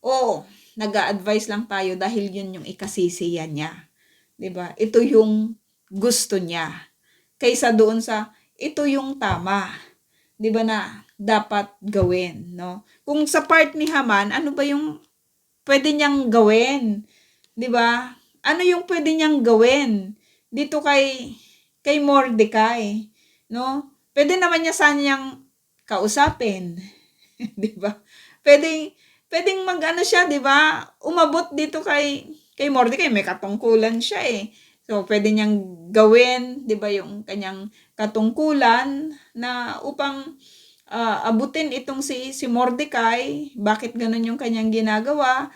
O nag-a-advise lang tayo dahil yun yung ikasisiya niya. 'Di ba? Ito yung gusto niya. Kaysa doon sa ito yung tama. 'Di ba na dapat gawin, no? Kung sa part ni Haman, ano ba yung pwede niyang gawin? 'Di ba? Ano yung pwede niyang gawin dito kay Mordecai, no? Pwede naman niya sanyang kausapin, 'di ba? Pwedeng mag-ano siya, 'di ba? Umabot dito kay Mordecai, may katungkulan siya eh. So pwede niyang gawin, 'di ba, yung kanyang katungkulan na upang abutin itong si Mordecai, bakit ganun yung kanyang ginagawa,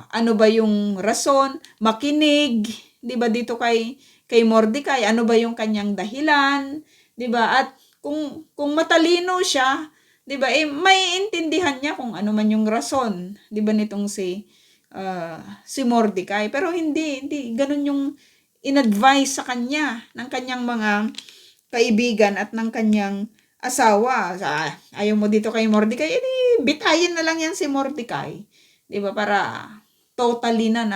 ano ba yung rason, makinig, 'di ba, dito kay Mordecai, ano ba yung kanyang dahilan, 'di ba? At kung matalino siya, 'di ba, maiintindihan niya kung ano man yung rason, 'di ba, nitong si Mordecai. Pero hindi ganun yung in-advise sa kanya ng kanyang mga kaibigan at ng kanyang asawa. Ayaw mo dito kay Mordecai, edi bitayin na lang yan si Mordecai. 'Di ba? Para totally na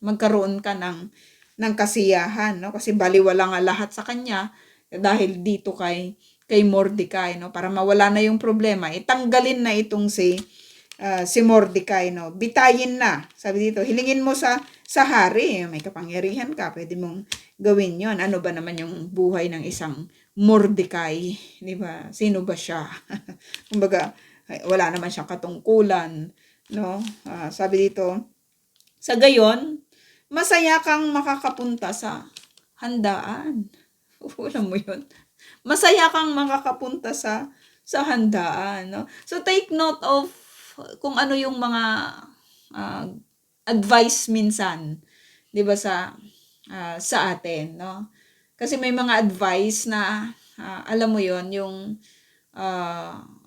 magkaroon ka ng kasiyahan, no? Kasi baliwala nga lahat sa kanya dahil dito kay Mordecai, no? Para mawala na yung problema, itanggalin na itong si Mordecai, no? Bitayin na. Sabi dito, hilingin mo sa hari, may kapangyarihan ka, pwede mong gawin yon. Ano ba naman yung buhay ng isang Mordecai, di ba? Sino ba siya? Kumbaga, wala naman siyang katungkulan, no? Sabi dito, sa gayon, masaya kang makakapunta sa handaan. Alam mo yun? Masaya kang makakapunta sa handaan, no? So take note of kung ano yung mga advice minsan, 'di ba, sa atin, no? Kasi may mga advice na alam mo yon, yung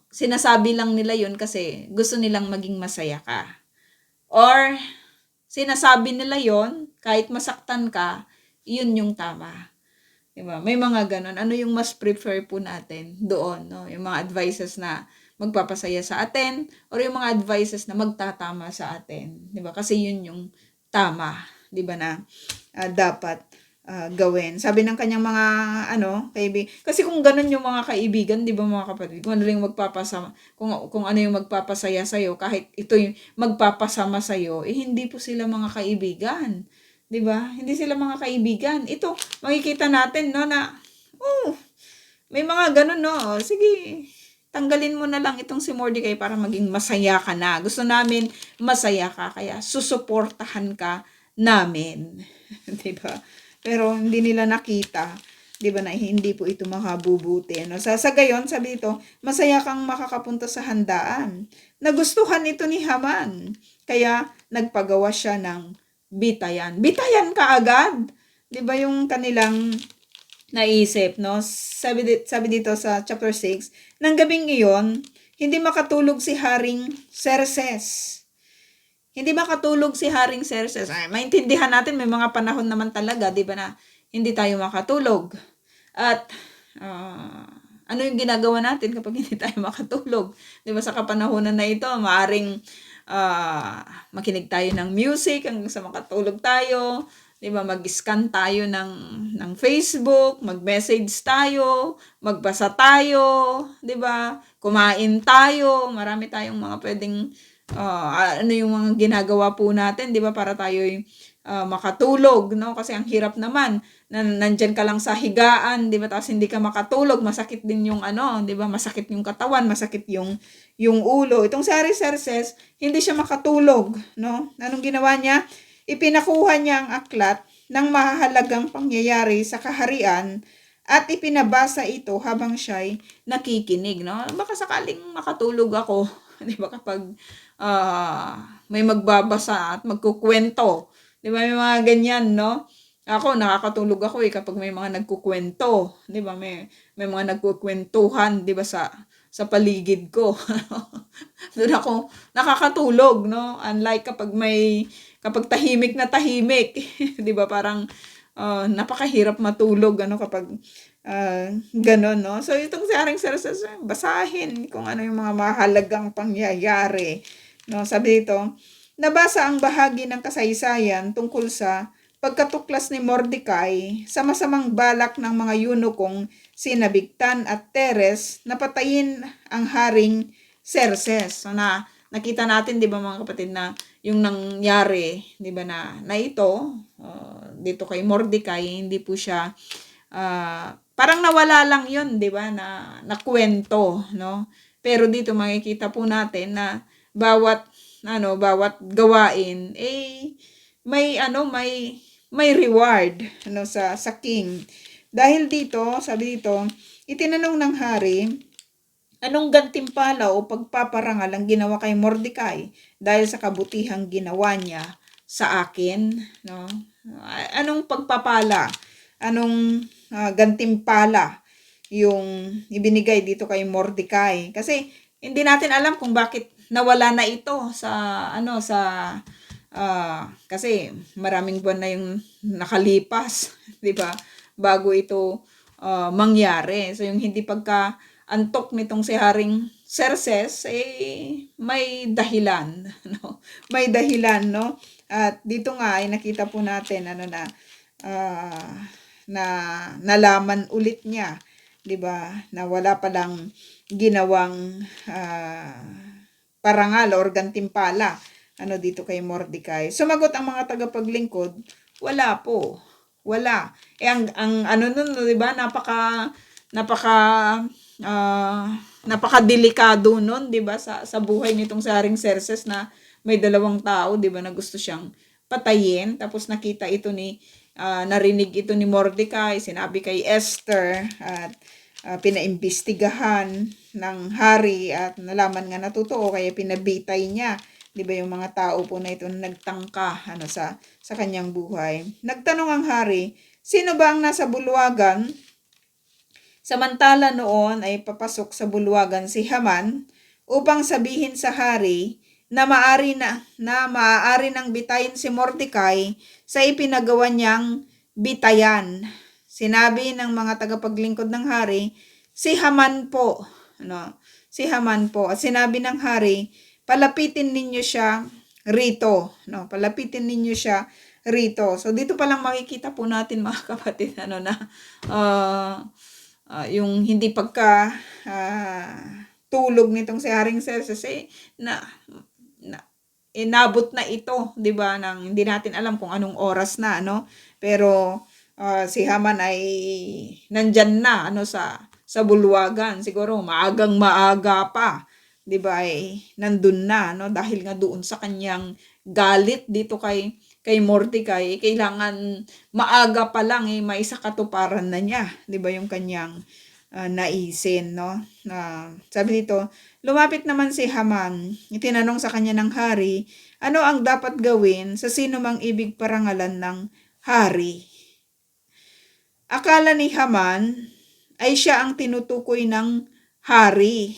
sinasabi lang nila yon kasi gusto nilang maging masaya ka. Or sinasabi nila yon kahit masaktan ka, yun yung tama. Diba? May mga ganon. Ano yung mas prefer po natin doon, no? Yung mga advices na magpapasaya sa atin or yung mga advices na magtatama sa atin, 'di ba? Kasi yun yung tama, 'di ba, na dapat gawin. Sabi ng kanyang mga kaibigan, kasi kung ganun yung mga kaibigan, 'di ba, mga kapatid, kung ano yung kung ano yung magpapasaya sa iyo, kahit ito yung magpapasama sa iyo, hindi po sila mga kaibigan. 'Di ba? Hindi sila mga kaibigan. Ito, makikita natin, no, na may mga ganun, no. Sige, tanggalin mo na lang itong si Mordecai para maging masaya ka na. Gusto namin masaya ka, kaya susuportahan ka namin. 'Di ba? Pero hindi nila nakita, 'di ba, na hindi po ito makabubuti, no? Sa gayon, sabi dito, masaya kang makakapunta sa handaan. Nagustuhan ito ni Haman, kaya nagpagawa siya ng bitayan. Bitayan ka agad. 'Di ba yung kanilang naisip, no? Sabi dito sa chapter 6, nang gabing iyon, hindi makatulog si Haring Xerxes. Hindi makatulog si Haring Xerxes. Maintindihan natin, may mga panahon naman talaga, 'di ba, na hindi tayo makatulog. At ano yung ginagawa natin kapag hindi tayo makatulog? 'Di ba, sa kapanahonan na ito, maaring makinig tayo ng music hanggang sa makatulog tayo, 'di ba? Mag-scan tayo ng Facebook, mag-message tayo, magbasa tayo, 'di ba? Kumain tayo, marami tayong mga pwedeng ano yung mga ginagawa po natin, 'di ba? Para tayo makatulog, no? Kasi ang hirap naman na nandyan ka lang sa higaan, 'di ba? Tapos hindi ka makatulog, masakit din yung ano, 'di ba? Masakit yung katawan, masakit yung ulo. Itong si Artaxerxes, hindi siya makatulog, no? Anong ginawa niya? Ipinakuha niya ang aklat ng mahahalagang pangyayari sa kaharian at ipinabasa ito habang siya'y nakikinig, no? Baka sakaling makatulog ako, 'di ba, kapag may magbabasa at magkukuwento. 'Di ba, may mga ganyan, no? Ako, nakakatulog ako kapag may mga nagkukuwento, 'di ba? May mga nagkukwentuhan, 'di ba, sa paligid ko. Doon ako nakakatulog, no? Unlike kapag tahimik na tahimik, 'di ba? Parang napakahirap matulog ano kapag gano'n, no? So itong si Artaxerxes, basahin kung ano yung mga mahalagang pangyayari, no? Sabi dito, nabasa ang bahagi ng kasaysayan tungkol sa pagkatuklas ni Mordecai sa masamang balak ng mga yunukong sina Bigtan at Teres na patayin ang haring Xerxes. So nakita natin, 'di ba mga kapatid, na yung nangyari, 'di ba, na ito dito kay Mordecai, hindi po siya parang nawala lang 'yun, 'di ba, na nakwento, no? Pero dito makikita po natin na bawat gawain may reward sa king. Dahil dito, sabi dito, itinanong ng hari, anong gantimpala o pagpaparangal ang ginawa kay Mordecai dahil sa kabutihang ginawa niya sa akin, no? Anong pagpapala? Anong gantimpala yung ibinigay dito kay Mordecai? Kasi hindi natin alam kung bakit nawala na ito kasi maraming buwan na yung nakalipas, 'di ba? Bago ito mangyari. So yung hindi pagka-antok nitong si Haring Xerxes may dahilan, no? May dahilan, no? At dito nga ay nakita po natin na nalaman ulit niya, 'di ba? Na wala palang ginawang parangal or gantimpala dito kay Mordecai. Sumagot ang mga tagapaglingkod, wala po. Wala. Ang nun, 'di ba? Napaka-delikado nun, 'di ba? Sa buhay nitong si Haring Xerxes na may dalawang tao, 'di ba, na gusto siyang patayin. Tapos narinig ito ni Mordecai, sinabi kay Esther at pinaimbestigahan ng hari at nalaman nga na totoo, kaya pinabitay niya, 'di ba, yung mga tao po na ito na nagtangka sa kanyang buhay. Nagtanong ang hari, sino ba ang nasa bulwagan? Samantala noon ay papasok sa bulwagan si Haman upang sabihin sa hari na maaari nang bitayin si Mordecai sa ipinagawa niyang bitayan. Sinabi ng mga tagapaglingkod ng hari, si Haman po. Si Haman po. At sinabi ng hari, palapitin ninyo siya rito. Palapitin ninyo siya rito. So dito pa lang makikita po natin mga kapatid yung hindi tulog nitong si Haring Xerxes inabot na ito, 'di ba, nang hindi natin alam kung anong oras na, pero si Haman ay nandyan na sa bulwagan, siguro maaga pa, 'di ba, nandun na, dahil nga doon sa kanyang galit dito kay Mordecai, kailangan maaga pa lang maisakatuparan na niya, 'di ba, yung kanyang naisin, sabi dito, lumapit naman si Haman, itinanong sa kanya ng hari, ano ang dapat gawin sa sino mang ibig parangalan ng hari? Akala ni Haman ay siya ang tinutukoy ng hari.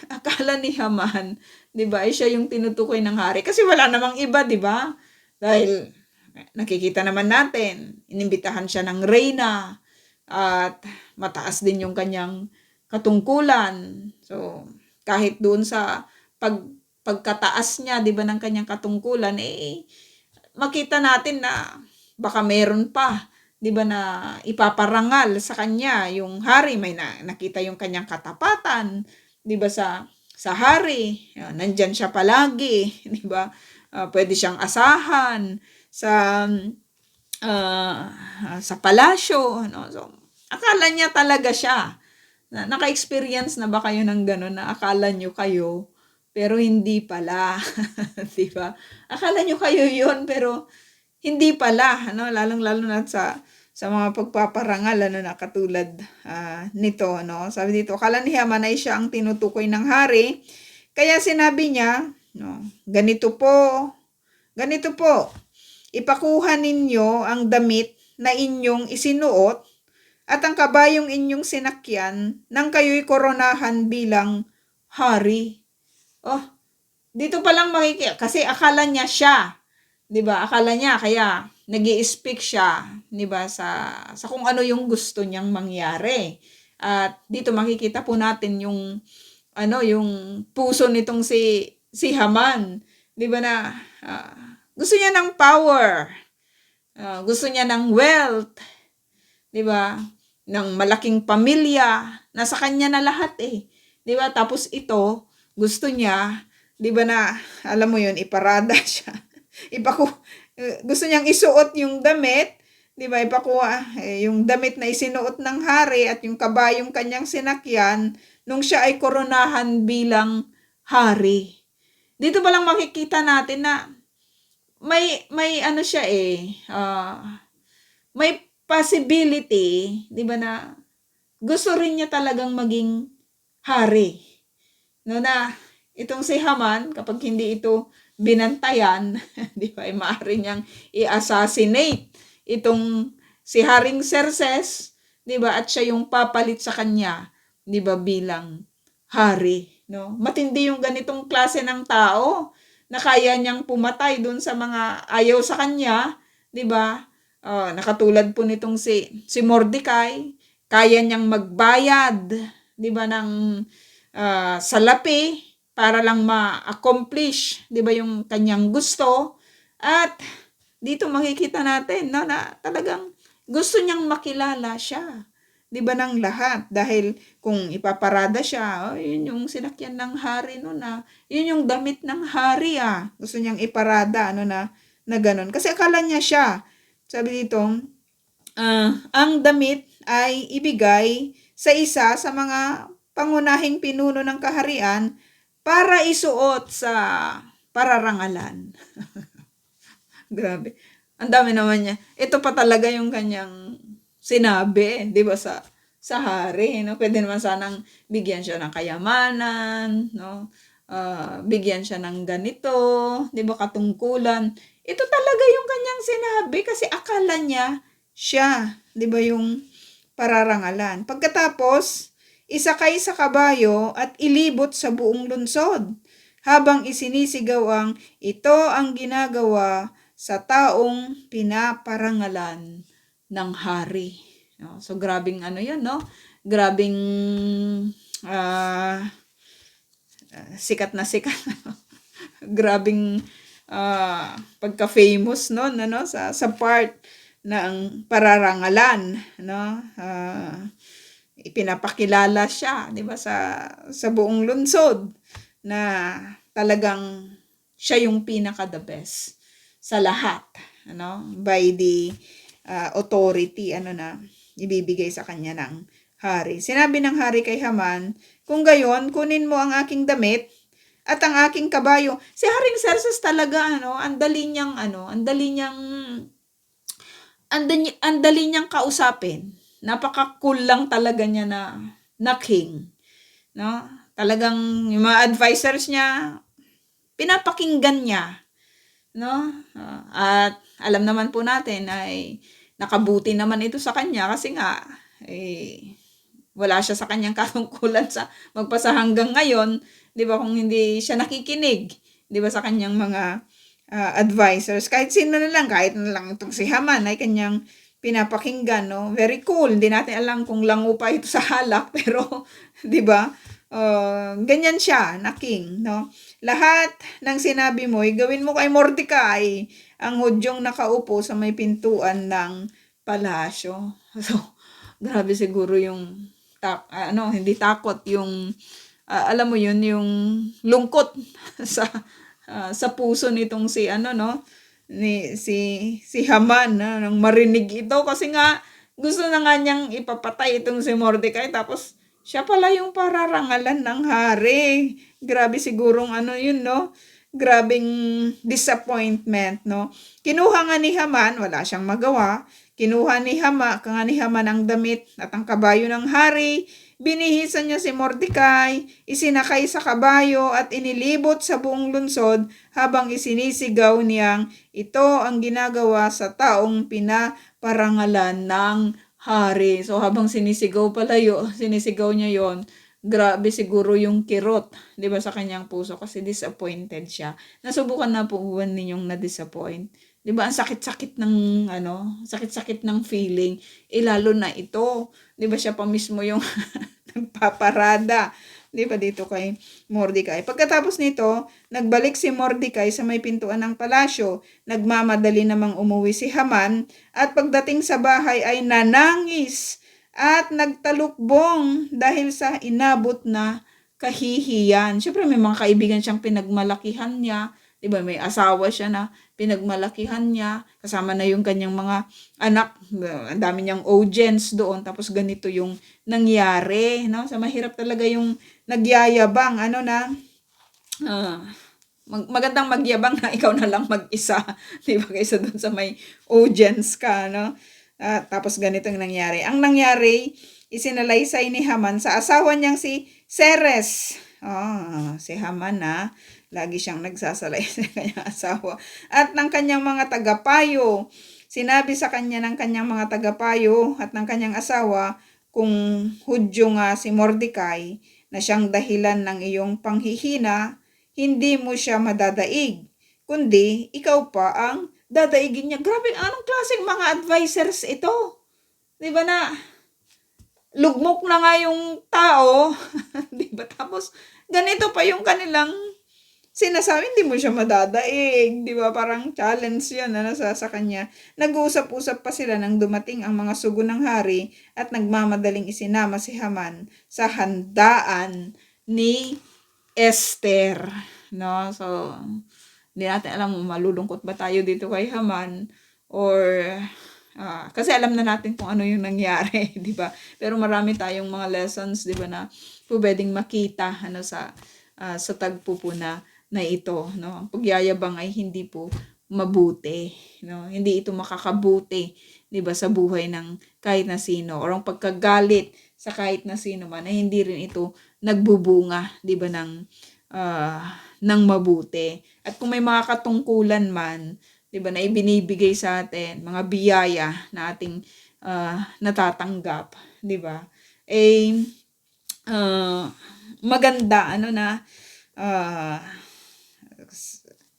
Akala ni Haman, 'di ba, ay siya yung tinutukoy ng hari kasi wala namang iba, 'di ba? Dahil nakikita naman natin, inimbitahan siya ng reyna at mataas din yung kanyang katungkulan. So kahit doon sa pagkataas niya, 'di ba, ng kanyang katungkulan, makita natin na baka meron pa, 'di ba, na ipaparangal sa kanya. Yung hari, may nakita yung kanyang katapatan, 'di ba, sa hari. Nandyan siya palagi, 'di ba? Pwede siyang asahan, sa sa palasyo, ano. So, akala niya talaga siya. Naka-experience na ba kayo ng gano'n na akala nyo kayo, pero hindi pala, 'di ba? Akala nyo kayo 'yon, pero hindi pala, ano, lalong-lalo na sa mga pagpaparangal, ano, na katulad nito, no? Sabi dito, akala ni Haman ay siya ang tinutukoy ng hari, kaya sinabi niya, no, ganito po, ipakuha ninyo ang damit na inyong isinuot at ang kabayong inyong sinakyan nang kayo'y koronahan bilang hari. Oh, dito pa lang kasi akala niya siya, 'di ba? Akala niya kaya nag-i-speak siya, 'di ba, sa kung ano yung gusto niyang mangyari. At dito makikita po natin yung ano, yung puso nitong si Haman, 'di ba, na gusto niya ng power, gusto niya ng wealth, 'di ba? Ng malaking pamilya, nasa kanya na lahat eh. 'Di ba? Tapos ito, gusto niya, 'di ba, na alam mo 'yun, iparada siya. Gusto niyang isuot yung damit, 'di ba? Ipakuha yung damit na isinuot ng hari at yung kabayong kanyang sinakyan nung siya ay koronahan bilang hari. Dito pa lang makikita natin na may ano siya eh, may possibility, 'di ba, na gusto rin niya talagang maging hari. No, na itong si Haman, kapag hindi ito binantayan, 'di ba, ay maaari niyang i-assassinate itong si Haring Xerxes, 'di ba, at siya yung papalit sa kanya, 'di ba, bilang hari, no? Matindi yung ganitong klase ng tao na kaya niyang pumatay dun sa mga ayaw sa kanya, 'di ba? Nakatulad po nitong si Mordecai, kaya niyang magbayad, 'di ba, ng salapi para lang ma-accomplish, 'di ba, yung kanyang gusto. At dito makikita natin, no, na talagang gusto niyang makilala siya, 'di ba, ng lahat, dahil kung ipaparada siya, yun yung sinakyan ng hari no, na yun yung damit ng hari, gusto niyang iparada, ano, na ganun, kasi akala niya siya. Sabi dito, ang damit ay ibigay sa isa sa mga pangunahing pinuno ng kaharian para isuot sa pararangalan. Grabe. Ang dami naman niya. Ito pa talaga yung kanyang sinabi, 'di ba, sa hari, no? Pwede naman sanang bigyan siya ng kayamanan, no? Bigyan siya ng ganito, 'di ba, katungkulan. Ito talaga yung kanyang sinabi kasi akala niya siya, 'di ba, yung pararangalan. Pagkatapos, isakay sa kabayo at ilibot sa buong lungsod habang isinisigaw ang ito ang ginagawa sa taong pinaparangalan ng hari. No? So, grabing ano yun, no? Grabing sikat na sikat. Grabing pagka-famous noon, ano, sa part ng pararangalan, no? Ipinapakilala siya, 'di ba, sa buong lungsod na talagang siya yung pinaka the best sa lahat, ano, by the authority, ano, na ibibigay sa kanya ng hari. Sinabi ng hari kay Haman, kung gayon, kunin mo ang aking damit at ang aking kabayo. Si Haring Xerxes talaga, ano, ang dali niyang kausapin. Napaka-cool lang talaga niya na king, no? Talagang yung mga advisors niya, pinapakinggan niya, no? At alam naman po natin ay nakabuti naman ito sa kanya kasi nga wala siya sa kanyang katungkulan sa magpasa hanggang ngayon, 'di ba, kung hindi siya nakikinig, 'di ba, sa kanyang mga advisors. Kahit sino na lang, kahit na lang itong si Haman ay kanyang pinapakinggan, no? Very cool. Hindi natin alam kung lango pa ito sa halak, pero 'di ba? Ganyan siya na king, no? Lahat ng sinabi mo, gawin mo kay Mordecai, ang Hudyong nakaupo sa may pintuan ng palasyo. So, grabe siguro yung hindi takot, yung alam mo yun, yung lungkot sa puso nitong si ano, no, si Haman na nang marinig ito kasi nga gusto na nga niyang ipapatay itong si Mordecai tapos siya pala yung pararangalan ng hari. Grabe sigurong ano yun, no? Grabing disappointment, no? Kinuha nga ni Haman, wala siyang magawa. Kinuha ni Haman ang damit at ang kabayo ng hari. Binihisan niya si Mordecai, isinakay sa kabayo at inilibot sa buong lungsod habang isinisigaw niyang ito ang ginagawa sa taong pinaparangalan ng hari. So habang sinisigaw niya yon, grabe siguro yung kirot, 'di ba, sa kanyang puso kasi disappointed siya. Nasubukan na po ba ninyong na-disappoint? 'Di ba, ang sakit-sakit ng sakit-sakit ng feeling. Lalo na ito, 'di ba siya pa mismo yung nagpaparada, 'di ba, dito kay Mordecai. Pagkatapos nito, nagbalik si Mordecai sa may pintuan ng palasyo. Nagmamadali namang umuwi si Haman at pagdating sa bahay ay nanangis at nagtalukbong dahil sa inabot na kahihiyan. Siyempre may mga kaibigan siyang pinagmalakihan niya, 'di ba? May asawa siya na pinagmalakihan niya, kasama na yung kanyang mga anak, ang dami niyang audience doon, tapos ganito yung nangyari, no? So mahirap talaga yung nagyayabang, magandang magyabang na ikaw na lang mag-isa, 'di ba? Kaysa doon sa may audience ka, no? Tapos ganito yung nangyari. Ang nangyari, isinalaysay ni Haman sa asawa niyang si Ceres. Si Haman lagi siyang nagsasalay sa kanyang asawa. At ng kanyang mga tagapayo. Sinabi sa kanya ng kanyang mga tagapayo at ng kanyang asawa kung Hudyo nga si Mordecai na siyang dahilan ng iyong panghihina, hindi mo siya madadaig, kundi ikaw pa ang dadaigin niya. Grabe, anong klaseng mga advisors ito? 'Di ba na lugmok na nga yung tao, 'di ba? Tapos ganito pa yung kanilang sinasabi, hindi mo siya madadaig, 'di ba? Parang challenge 'yan sa kanya. Nag-uusap-usap pa sila nang dumating ang mga sugo ng hari at nagmamadaling isinama si Haman sa handaan ni Esther, no? So hindi natin alam kung malulungkot ba tayo dito kay Haman or kasi alam na natin kung ano yung nangyari, 'di ba? Pero marami tayong mga lessons, 'di ba, na pwedeng makita sa tagpo po na ito, no? Ang pagyayabang ay hindi po mabuti, no? Hindi ito makakabuti, 'di ba, sa buhay ng kahit na sino, or ang pagkagalit sa kahit na sino man ay hindi rin ito nagbubunga, 'di ba, ng mabuti. At kung may mga katungkulan man, 'di ba, na ibinibigay sa atin, mga biyaya na ating natatanggap, 'di ba? Maganda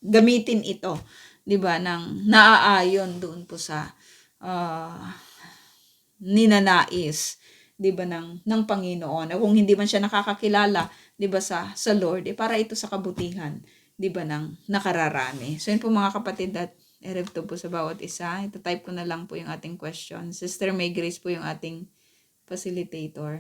gamitin ito, 'di ba, ng naaayon doon po sa ninanais, 'di ba, ng Panginoon. Kung hindi man siya nakakakilala, 'di ba, sa Lord, para ito sa kabutihan, 'di ba, ng nakararami. So yun po mga kapatid, at to po sa bawat isa. Ito type ko na lang po yung ating question. Sister May Grace po yung ating facilitator.